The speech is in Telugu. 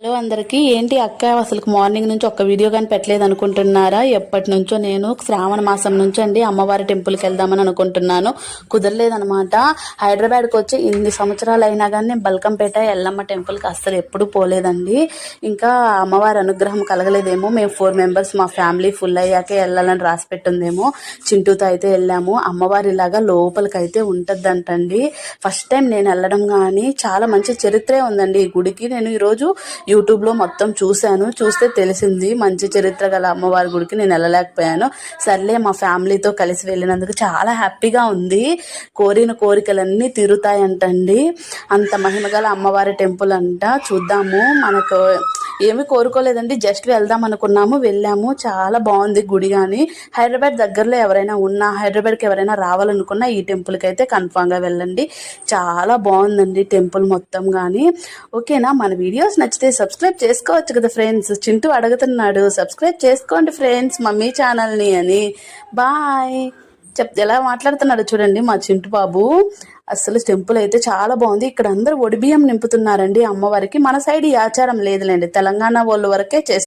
హలో అందరికీ. ఏంటి అక్క అసలు మార్నింగ్ నుంచి ఒక్క వీడియో కానీ పెట్టలేదు అనుకుంటున్నారా? ఎప్పటి నుంచో నేను శ్రావణ మాసం నుంచి అండి అమ్మవారి టెంపుల్కి వెళ్దామని అనుకుంటున్నాను. కుదరలేదనమాట. హైదరాబాద్కి వచ్చి ఇన్ని సంవత్సరాలు అయినా కానీ నేను బల్కంపేట ఎల్లమ్మ టెంపుల్కి అస్సలు ఎప్పుడు పోలేదండి. ఇంకా అమ్మవారి అనుగ్రహం కలగలేదేమో. మేము 4 మెంబర్స్ మా ఫ్యామిలీ ఫుల్ అయ్యాకే వెళ్ళాలని రాసి పెట్టిందేమో. చింటూతో అయితే వెళ్ళాము. అమ్మవారి ఇలాగా లోపలికైతే ఉంటుందంటండి. ఫస్ట్ టైం నేను వెళ్ళడం కానీ చాలా మంచి చరిత్రే ఉందండి ఈ గుడికి. నేను ఈరోజు యూట్యూబ్లో మొత్తం చూస్తే తెలిసింది. మంచి చరిత్ర గల అమ్మవారి గుడికి నేను వెళ్ళలేకపోయాను. సర్లే మా ఫ్యామిలీతో కలిసి వెళ్ళినందుకు చాలా హ్యాపీగా ఉంది. కోరిన కోరికలన్నీ తీరుతాయంటండి. అంత మహిమగల అమ్మవారి టెంపుల్ అంట. చూద్దాము. మనకు ఏమీ కోరుకోలేదండి, జస్ట్ వెళ్దాం అనుకున్నాము, వెళ్ళాము. చాలా బాగుంది గుడి. కానీ హైదరాబాద్ దగ్గరలో ఎవరైనా ఉన్నా, హైదరాబాద్కి ఎవరైనా రావాలనుకున్నా ఈ టెంపుల్కి అయితే కన్ఫామ్గా వెళ్ళండి. చాలా బాగుందండి టెంపుల్ మొత్తం. కానీ ఓకేనా? మన వీడియోస్ నచ్చితే సబ్స్క్రైబ్ చేసుకోవచ్చు కదా ఫ్రెండ్స్. చింటూ అడుగుతున్నాడు, సబ్స్క్రైబ్ చేసుకోండి ఫ్రెండ్స్ మమ్మీ ఛానల్ని అని. బాయ్ ఎలా మాట్లాడుతున్నాడు చూడండి మా చింటు బాబు. అసలు టెంపుల్ అయితే చాలా బాగుంది. ఇక్కడ అందరూ ఒడిబియ్యం నింపుతున్నారండి అమ్మవారికి. మన సైడ్ ఈ ఆచారం లేదులేండి, తెలంగాణ వాళ్ళు వరకే చేస్తారు.